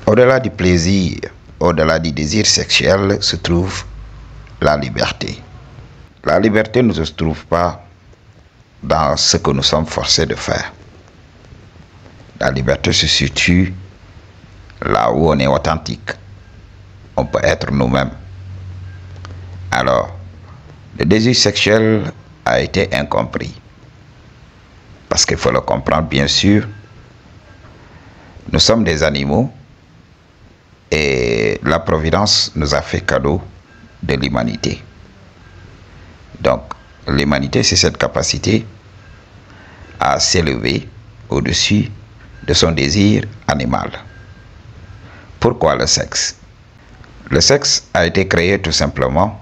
Au-delà du plaisir, au-delà du désir sexuel se trouve la liberté. La liberté ne se trouve pas dans ce que nous sommes forcés de faire. La liberté se situe là où on est authentique. On peut être nous-mêmes. Alors, le désir sexuel a été incompris. Parce qu'il faut le comprendre, bien sûr. Nous sommes des animaux et la Providence nous a fait cadeau de l'humanité. Donc, l'humanité, c'est cette capacité à s'élever au-dessus de son désir animal. Pourquoi le sexe? Le sexe a été créé tout simplement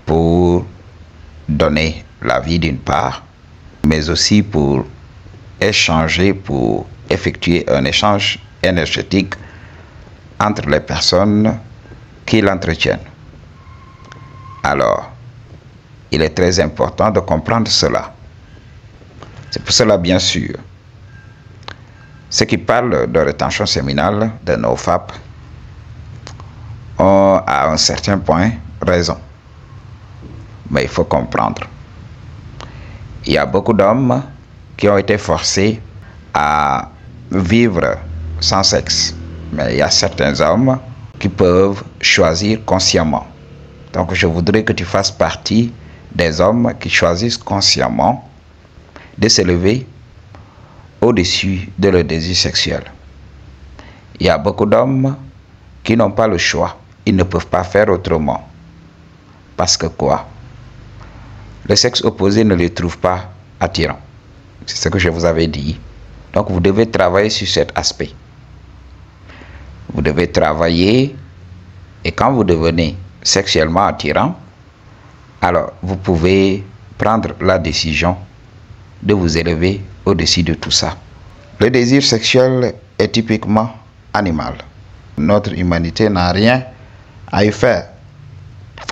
pour donner la vie d'une part, mais aussi pour échanger, pour effectuer un échange énergétique entre les personnes qui l'entretiennent. Alors, il est très important de comprendre cela. C'est pour cela, bien sûr, ceux qui parlent de rétention séminale, de NoFap, ont à un certain point raison. Mais il faut comprendre. Il y a beaucoup d'hommes qui ont été forcés à vivre sans sexe. Mais il y a certains hommes qui peuvent choisir consciemment. Donc je voudrais que tu fasses partie des hommes qui choisissent consciemment de s'élever au-dessus de leur désir sexuel. Il y a beaucoup d'hommes qui n'ont pas le choix. Ils ne peuvent pas faire autrement. Parce que quoi? Le sexe opposé ne les trouve pas attirants. C'est ce que je vous avais dit. Donc vous devez travailler sur cet aspect. Vous devez travailler et quand vous devenez sexuellement attirant, alors vous pouvez prendre la décision de vous élever au-dessus de tout ça. Le désir sexuel est typiquement animal. Notre humanité n'a rien à y faire.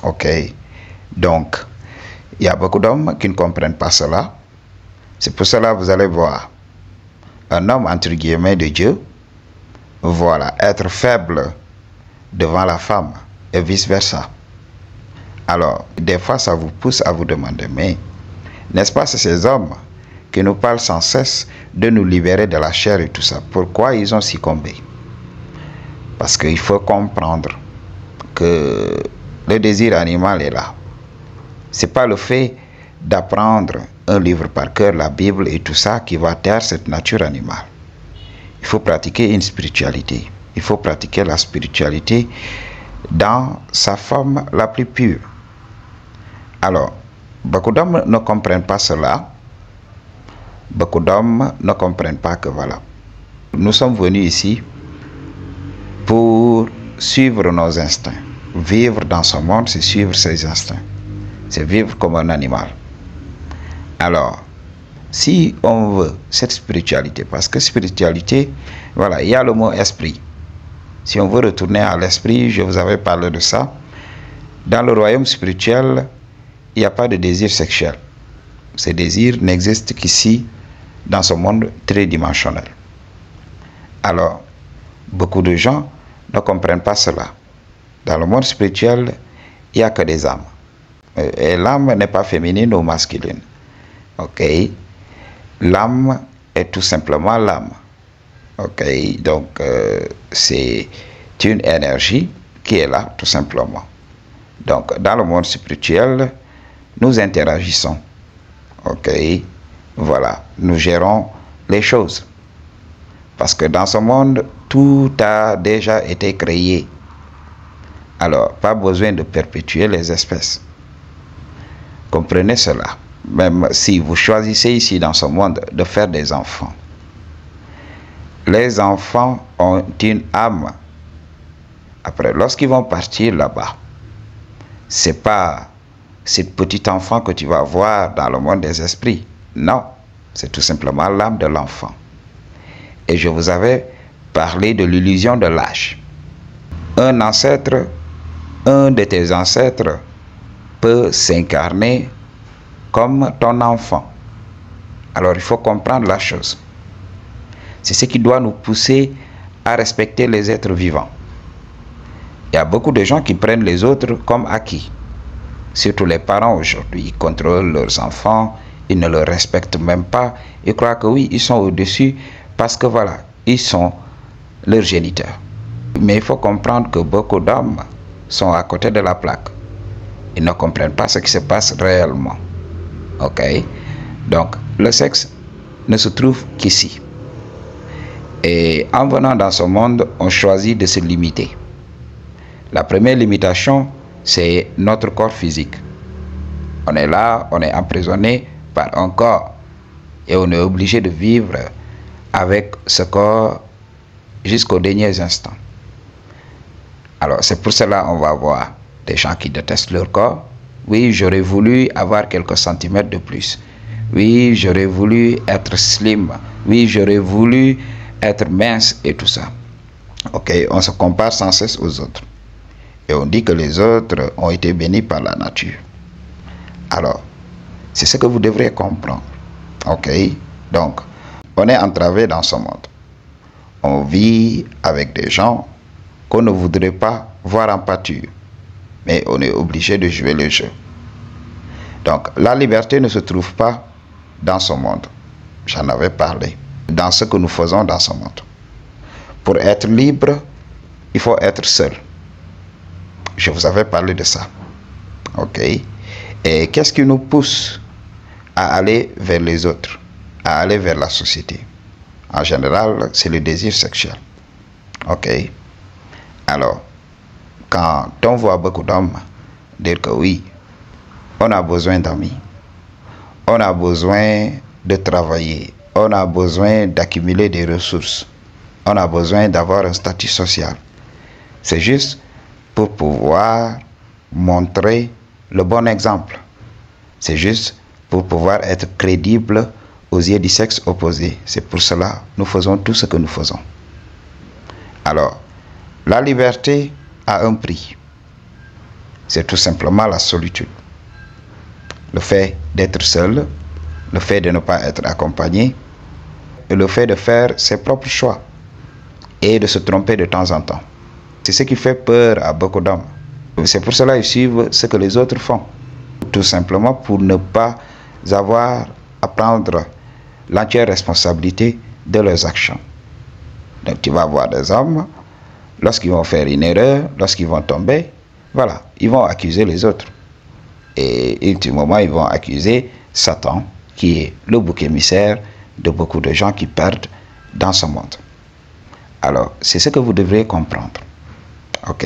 Ok. Donc, il y a beaucoup d'hommes qui ne comprennent pas cela. C'est pour cela que vous allez voir un homme entre guillemets de Dieu, voilà, être faible devant la femme et vice-versa. Alors, des fois, ça vous pousse à vous demander, mais n'est-ce pas ces hommes qui nous parlent sans cesse de nous libérer de la chair et tout ça? Pourquoi ils ont succombé? Parce qu'il faut comprendre que le désir animal est là. Ce n'est pas le fait d'apprendre un livre par cœur, la Bible et tout ça, qui va taire cette nature animale. Il faut pratiquer une spiritualité. Il faut pratiquer la spiritualité dans sa forme la plus pure. Alors, beaucoup d'hommes ne comprennent pas cela. Beaucoup d'hommes ne comprennent pas que voilà. Nous sommes venus ici pour suivre nos instincts. Vivre dans ce monde, c'est suivre ses instincts. C'est vivre comme un animal. Alors, si on veut cette spiritualité, parce que spiritualité, voilà, il y a le mot esprit. Si on veut retourner à l'esprit, je vous avais parlé de ça. Dans le royaume spirituel, il n'y a pas de désir sexuel. Ces désirs n'existent qu'ici, dans ce monde tridimensionnel. Alors, beaucoup de gens ne comprennent pas cela. Dans le monde spirituel, il n'y a que des âmes. Et l'âme n'est pas féminine ou masculine. Ok? L'âme est tout simplement l'âme. Ok? Donc, c'est une énergie qui est là, tout simplement. Donc, dans le monde spirituel, nous interagissons. Ok? Voilà. Nous gérons les choses. Parce que dans ce monde, tout a déjà été créé. Alors, pas besoin de perpétuer les espèces. Comprenez cela. Même si vous choisissez ici dans ce monde de faire des enfants, les enfants ont une âme. Après, lorsqu'ils vont partir là-bas, c'est pas ce petit enfant que tu vas voir dans le monde des esprits. Non, c'est tout simplement l'âme de l'enfant. Et je vous avais parlé de l'illusion de l'âge. Un ancêtre, un de tes ancêtres peut s'incarner comme ton enfant. Alors il faut comprendre la chose. C'est ce qui doit nous pousser à respecter les êtres vivants. Il y a beaucoup de gens qui prennent les autres comme acquis. Surtout les parents aujourd'hui, ils contrôlent leurs enfants, ils ne les respectent même pas. Ils croient que oui, ils sont au-dessus parce que voilà, ils sont leurs géniteurs. Mais il faut comprendre que beaucoup d'hommes sont à côté de la plaque. Ils ne comprennent pas ce qui se passe réellement. Ok? Donc, le sexe ne se trouve qu'ici. Et en venant dans ce monde, on choisit de se limiter. La première limitation, c'est notre corps physique. On est là, on est emprisonné par un corps. Et on est obligé de vivre avec ce corps jusqu'aux derniers instants. Alors, c'est pour cela qu'on va voir des gens qui détestent leur corps. Oui, j'aurais voulu avoir quelques centimètres de plus. Oui, j'aurais voulu être slim. Oui, j'aurais voulu être mince et tout ça. Ok, on se compare sans cesse aux autres. Et on dit que les autres ont été bénis par la nature. Alors, c'est ce que vous devrez comprendre. Ok, donc, on est entravé dans ce monde. On vit avec des gens qu'on ne voudrait pas voir en pâture. Mais on est obligé de jouer le jeu. Donc, la liberté ne se trouve pas dans ce monde. J'en avais parlé. Dans ce que nous faisons dans ce monde. Pour être libre, il faut être seul. Je vous avais parlé de ça. Ok? Et qu'est-ce qui nous pousse à aller vers les autres, à aller vers la société? En général, c'est le désir sexuel. Ok? Alors, quand on voit beaucoup d'hommes dire que oui, on a besoin d'amis, on a besoin de travailler, on a besoin d'accumuler des ressources, on a besoin d'avoir un statut social. C'est juste pour pouvoir montrer le bon exemple. C'est juste pour pouvoir être crédible aux yeux du sexe opposé. C'est pour cela que nous faisons tout ce que nous faisons. Alors, la liberté a un prix. C'est tout simplement la solitude. Le fait d'être seul, le fait de ne pas être accompagné, et le fait de faire ses propres choix et de se tromper de temps en temps. C'est ce qui fait peur à beaucoup d'hommes. C'est pour cela qu'ils suivent ce que les autres font. Tout simplement pour ne pas avoir à prendre l'entière responsabilité de leurs actions. Donc tu vas voir des hommes, lorsqu'ils vont faire une erreur, lorsqu'ils vont tomber, voilà, ils vont accuser les autres. Et ultimement, ils vont accuser Satan, qui est le bouc émissaire de beaucoup de gens qui perdent dans ce monde. Alors, c'est ce que vous devrez comprendre. Ok?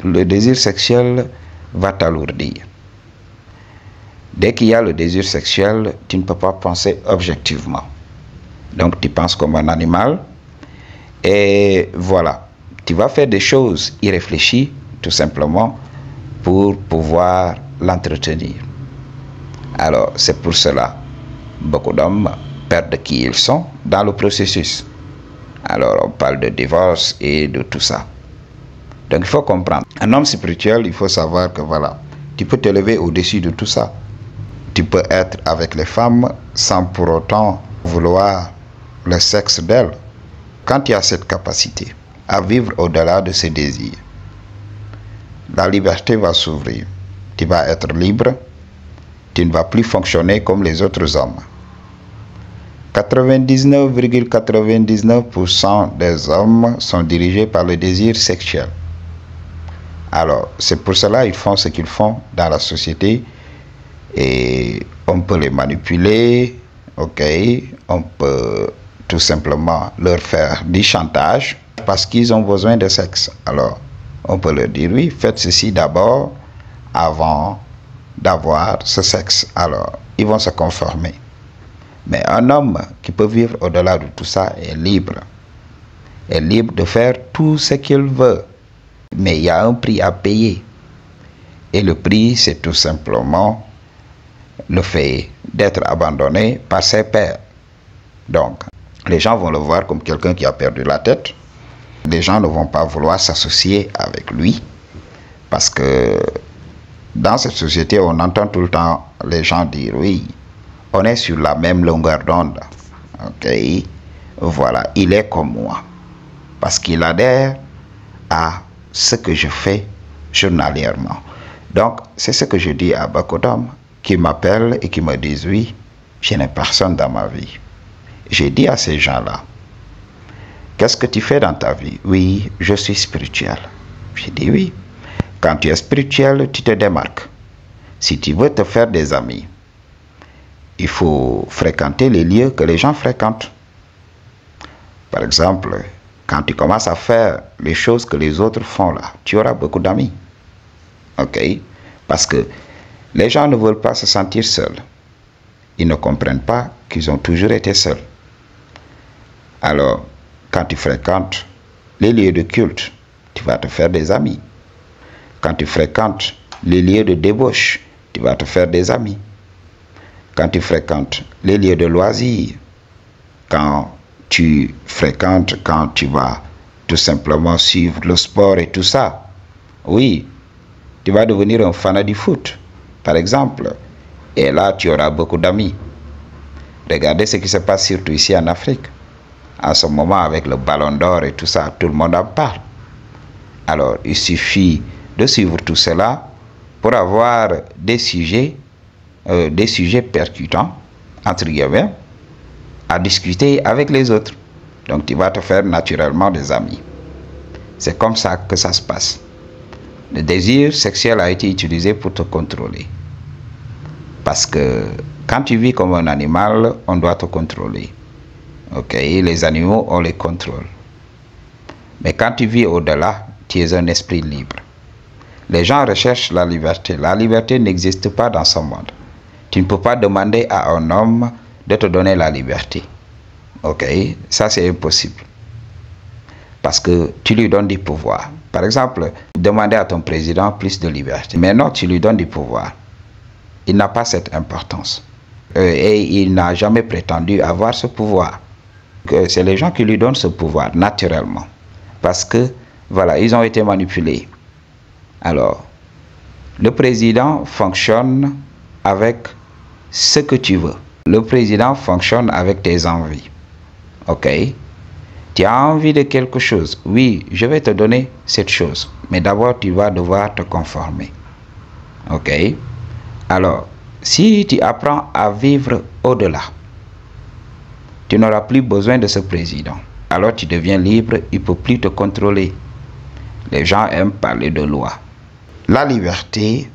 Le désir sexuel va t'alourdir. Dès qu'il y a le désir sexuel, tu ne peux pas penser objectivement. Donc, tu penses comme un animal. Et voilà. Tu vas faire des choses irréfléchies, tout simplement, pour pouvoir l'entretenir. Alors, c'est pour cela, beaucoup d'hommes perdent qui ils sont dans le processus. Alors, on parle de divorce et de tout ça. Donc, il faut comprendre. Un homme spirituel, il faut savoir que voilà, tu peux t'élever au-dessus de tout ça. Tu peux être avec les femmes sans pour autant vouloir le sexe d'elles. Quand tu as cette capacité à vivre au-delà de ces désirs, la liberté va s'ouvrir. Tu vas être libre. Tu ne vas plus fonctionner comme les autres hommes. 99,99% des hommes sont dirigés par le désir sexuel. Alors, c'est pour cela qu'ils font ce qu'ils font dans la société. Et on peut les manipuler, ok? On peut tout simplement leur faire du chantage parce qu'ils ont besoin de sexe. Alors, on peut leur dire, oui, faites ceci d'abord avant d'avoir ce sexe. Alors, ils vont se conformer. Mais un homme qui peut vivre au-delà de tout ça est libre. Est libre de faire tout ce qu'il veut. Mais il y a un prix à payer. Et le prix, c'est tout simplement le fait d'être abandonné par ses pairs. Donc, les gens vont le voir comme quelqu'un qui a perdu la tête. Les gens ne vont pas vouloir s'associer avec lui parce que dans cette société, on entend tout le temps les gens dire oui, on est sur la même longueur d'onde. Ok, voilà, il est comme moi. parce qu'il adhère à ce que je fais journalièrement. Donc, c'est ce que je dis à beaucoup d'hommes qui m'appellent et qui me disent, oui, je n'ai personne dans ma vie. J'ai dit à ces gens-là, qu'est-ce que tu fais dans ta vie? Oui, je suis spirituel. J'ai dit oui. Quand tu es spirituel, tu te démarques. Si tu veux te faire des amis, il faut fréquenter les lieux que les gens fréquentent. Par exemple, quand tu commences à faire les choses que les autres font là, tu auras beaucoup d'amis. Ok? Parce que les gens ne veulent pas se sentir seuls. Ils ne comprennent pas qu'ils ont toujours été seuls. Alors, quand tu fréquentes les lieux de culte, tu vas te faire des amis. Quand tu fréquentes les lieux de débauche, tu vas te faire des amis. Quand tu fréquentes les lieux de loisirs, quand tu vas tout simplement suivre le sport et tout ça, oui, tu vas devenir un fan du foot, par exemple. Et là, tu auras beaucoup d'amis. Regardez ce qui se passe surtout ici en Afrique. En ce moment, avec le ballon d'or et tout ça, tout le monde en parle. Alors, il suffit de suivre tout cela pour avoir des sujets percutants, entre guillemets, à discuter avec les autres. Donc, tu vas te faire naturellement des amis. C'est comme ça que ça se passe. Le désir sexuel a été utilisé pour te contrôler. Parce que quand tu vis comme un animal, on doit te contrôler. Ok, les animaux, on les contrôle. Mais quand tu vis au-delà, tu es un esprit libre. Les gens recherchent la liberté. La liberté n'existe pas dans ce monde. Tu ne peux pas demander à un homme de te donner la liberté. Ok, ça c'est impossible. Parce que tu lui donnes du pouvoir. Par exemple, demander à ton président plus de liberté. Mais non, tu lui donnes du pouvoir. Il n'a pas cette importance. Et il n'a jamais prétendu avoir ce pouvoir. C'est les gens qui lui donnent ce pouvoir, naturellement. Parce que, voilà, ils ont été manipulés. Alors, le président fonctionne avec ce que tu veux. Le président fonctionne avec tes envies. Ok? Tu as envie de quelque chose. Oui, je vais te donner cette chose. Mais d'abord, tu vas devoir te conformer. Ok? Alors, si tu apprends à vivre au-delà, tu n'auras plus besoin de ce président. Alors tu deviens libre, il ne peut plus te contrôler. Les gens aiment parler de loi. La liberté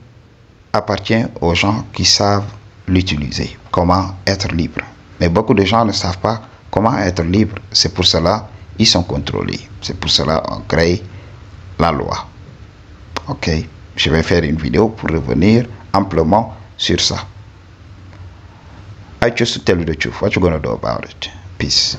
appartient aux gens qui savent l'utiliser. Comment être libre. Mais beaucoup de gens ne savent pas comment être libre. C'est pour cela qu'ils sont contrôlés. C'est pour cela qu'on crée la loi. Ok, je vais faire une vidéo pour revenir amplement sur ça. I just tell you the truth. What you gonna do about it? Peace.